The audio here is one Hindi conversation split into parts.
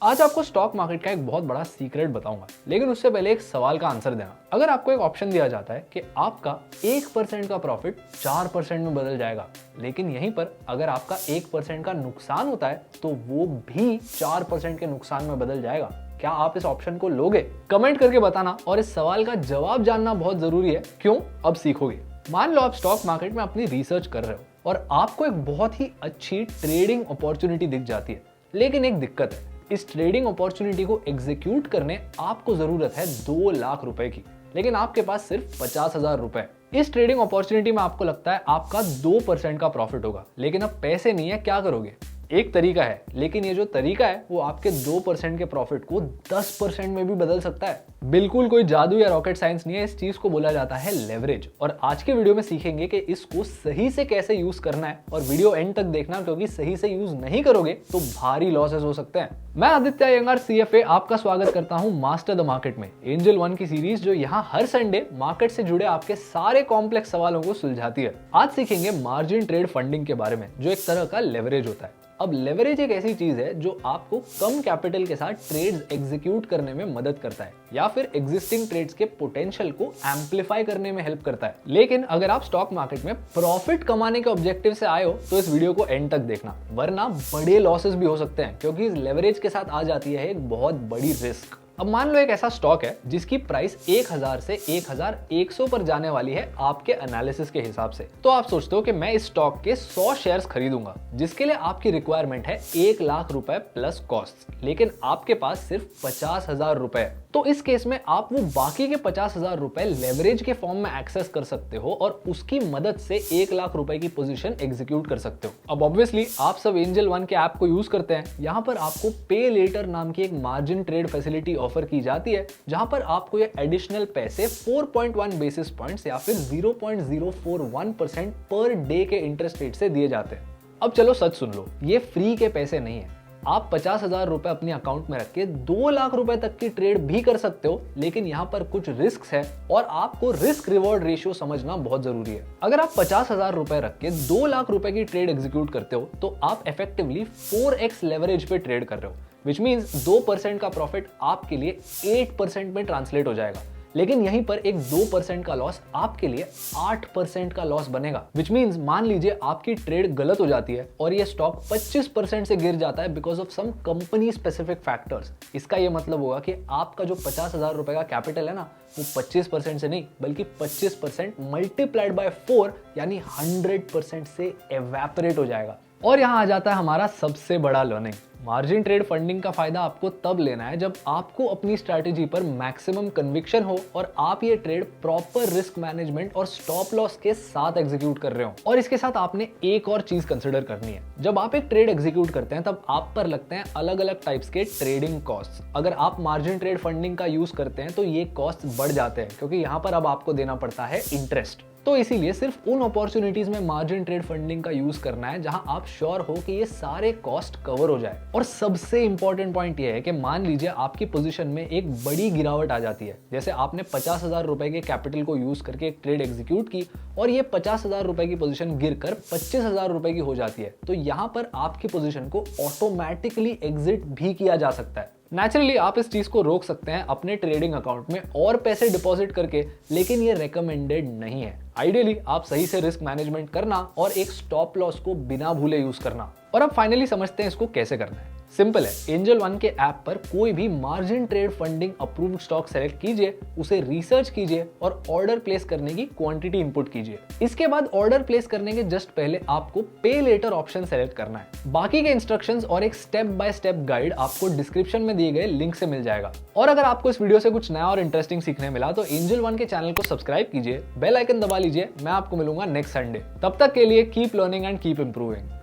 आज आपको स्टॉक मार्केट का एक बहुत बड़ा सीक्रेट बताऊंगा, लेकिन उससे पहले एक सवाल का आंसर देना। अगर आपको एक ऑप्शन दिया जाता है कि आपका 1% का प्रॉफिट 4% में बदल जाएगा, लेकिन यहीं पर अगर आपका 1% का नुकसान होता है तो वो भी 4% के नुकसान में बदल जाएगा, क्या आप इस ऑप्शन को लोगे? कमेंट करके बताना। और इस सवाल का जवाब जानना बहुत जरूरी है। क्यों? अब सीखोगे। मान लो आप स्टॉक मार्केट में अपनी रिसर्च कर रहे हो और आपको एक बहुत ही अच्छी ट्रेडिंग अपॉर्चुनिटी दिख जाती है, लेकिन एक दिक्कत है, इस ट्रेडिंग अपॉर्चुनिटी को एग्जीक्यूट करने आपको जरूरत है 2 लाख रुपए की, लेकिन आपके पास सिर्फ 50,000 रुपए। इस ट्रेडिंग अपॉर्चुनिटी में आपको लगता है आपका 2% का प्रॉफिट होगा, लेकिन अब पैसे नहीं है, क्या करोगे? एक तरीका है, लेकिन ये जो तरीका है वो आपके 2% के प्रॉफिट को 10% में भी बदल सकता है। बिल्कुल कोई जादू या रॉकेट साइंस नहीं है, इस चीज को बोला जाता है लेवरेज। और आज के वीडियो में सीखेंगे कि इसको सही से कैसे यूज करना है, और वीडियो एंड तक देखना, क्योंकि सही से यूज नहीं करोगे तो भारी लॉसेस हो सकते हैं। मैं आदित्य अयंगार CFA आपका स्वागत करता हूं मास्टर द मार्केट में, एंजल 1 की सीरीज जो यहाँ हर संडे मार्केट से जुड़े आपके सारे कॉम्प्लेक्स सवालों को सुलझाती है। आज सीखेंगे मार्जिन ट्रेड फंडिंग के बारे में, जो एक तरह का लेवरेज होता है। अब लेवरेज एक ऐसी चीज है जो आपको कम कैपिटल के साथ ट्रेड्स एग्जीक्यूट करने में मदद करता है, या फिर एग्जिस्टिंग ट्रेड्स के पोटेंशियल को एम्पलीफाई करने में हेल्प करता है। लेकिन अगर आप स्टॉक मार्केट में प्रॉफिट कमाने के ऑब्जेक्टिव से आए हो तो इस वीडियो को एंड तक देखना, वरना बड़े लॉसेस भी हो सकते हैं, क्योंकि इस लेवरेज के साथ आ जाती है एक बहुत बड़ी रिस्क। अब मान लो एक ऐसा स्टॉक है जिसकी प्राइस 1000 से 1100 पर जाने वाली है आपके एनालिसिस के हिसाब से। तो आप सोचते हो कि मैं इस स्टॉक के 100 शेयर्स खरीदूंगा, जिसके लिए आपकी रिक्वायरमेंट है 1 लाख रुपए प्लस कॉस्ट, लेकिन आपके पास सिर्फ 50,000 रुपए। तो इस केस में आप वो बाकी के 50,000 रुपए लेवरेज के फॉर्म में एक्सेस कर सकते हो और उसकी मदद से 1 लाख रुपए की पोजीशन एग्जीक्यूट कर सकते हो। अब ऑब्वियसली आप सब एंजल 1 के ऐप को यूज करते हैं। यहाँ पर आपको पे लेटर नाम की एक मार्जिन ट्रेड फैसिलिटी ऑफर की जाती है, जहां पर आपको ये एडिशनल पैसे 4.1 बेसिस पॉइंट्स या फिर 0.041% पर डे के इंटरेस्ट रेट से दिए जाते हैं। अब चलो सच सुन लो, ये फ्री के पैसे नहीं है। आप 50,000 रुपए अपने अकाउंट में रख के 2 लाख रुपए तक की ट्रेड भी कर सकते हो, लेकिन यहाँ पर कुछ रिस्क है और आपको रिस्क रिवॉर्ड रेशियो समझना बहुत जरूरी है। अगर आप 50,000 रुपए रख के 2 लाख रुपए की ट्रेड एग्जीक्यूट करते हो तो आप इफेक्टिवली 4x लेवरेज पे ट्रेड कर रहे हो, विच मीन्स 2% का प्रॉफिट आपके लिए 8% में ट्रांसलेट हो जाएगा। लेकिन यहीं पर एक 2% का लॉस आपके लिए 8% का लॉस बनेगा, विच मीन्स मान लीजिए आपकी ट्रेड गलत हो जाती है और ये स्टॉक 25% से गिर जाता है because of some company specific factors. इसका ये मतलब होगा कि आपका जो 50,000 रुपए का कैपिटल है ना, वो 25% से नहीं बल्कि 25% मल्टीप्लाइड बाय 4 यानी 100% से एवेपोरेट हो जाएगा। और यहाँ आ जाता है हमारा सबसे बड़ा लर्निंग। मार्जिन ट्रेड फंडिंग का फायदा आपको तब लेना है जब आपको अपनी स्ट्रैटेजी पर मैक्सिमम कन्विक्शन हो और आप ये ट्रेड प्रॉपर रिस्क मैनेजमेंट और स्टॉप लॉस के साथ एग्जीक्यूट कर रहे हो। और इसके साथ आपने एक और चीज कंसिडर करनी है, जब आप एक ट्रेड एग्जीक्यूट करते हैं तब आप पर लगते हैं अलग अलग टाइप्स के ट्रेडिंग कॉस्ट। अगर आप मार्जिन ट्रेड फंडिंग का यूज करते हैं तो ये कॉस्ट बढ़ जाते हैं, क्योंकि यहाँ पर अब आपको देना पड़ता है इंटरेस्ट। तो इसीलिए सिर्फ उन अपॉर्चुनिटीज में मार्जिन ट्रेड फंडिंग का यूज करना है जहां आप श्योर हो कि ये सारे कॉस्ट कवर हो जाए। और सबसे इंपॉर्टेंट पॉइंट ये है कि मान लीजिए आपकी पोजीशन में एक बड़ी गिरावट आ जाती है, जैसे आपने 50,000 रुपए के कैपिटल को यूज करके एक ट्रेड एग्जीक्यूट की और ये 50,000 रुपए की पोजीशन गिरकर 25,000 रुपए की हो जाती है, तो यहां पर आपकी पोजीशन को ऑटोमेटिकली एग्जिट भी किया जा सकता है। नेचुरली आप इस चीज को रोक सकते हैं अपने ट्रेडिंग अकाउंट में और पैसे डिपॉजिट करके, लेकिन ये रेकमेंडेड नहीं है। आइडियली आप सही से रिस्क मैनेजमेंट करना और एक स्टॉप लॉस को बिना भूले यूज करना। और अब फाइनली समझते हैं इसको कैसे करना है। सिंपल है, एंजल 1 के ऐप पर कोई भी margin trade funding approved stock select कीजिए, उसे रिसर्च कीजिए और ऑर्डर प्लेस करने की क्वांटिटी इनपुट कीजिए। इसके बाद ऑर्डर प्लेस करने के जस्ट पहले आपको पे लेटर ऑप्शन सेलेक्ट करना है। बाकी के इंस्ट्रक्शंस और एक स्टेप बाय स्टेप गाइड आपको डिस्क्रिप्शन में दिए गए लिंक से मिल जाएगा। और अगर आपको इस वीडियो से कुछ नया और इंटरेस्टिंग सीखने मिला तो एंजल 1 के चैनल को सब्सक्राइब कीजिए, बेल आइकन दबा लीजिए। मैं आपको मिलूंगा नेक्स्ट संडे। तब तक के लिए keep learning and keep improving.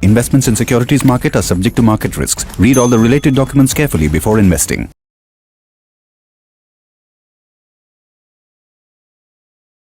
Investments in securities market are subject to market risks. Read all the related documents carefully before investing.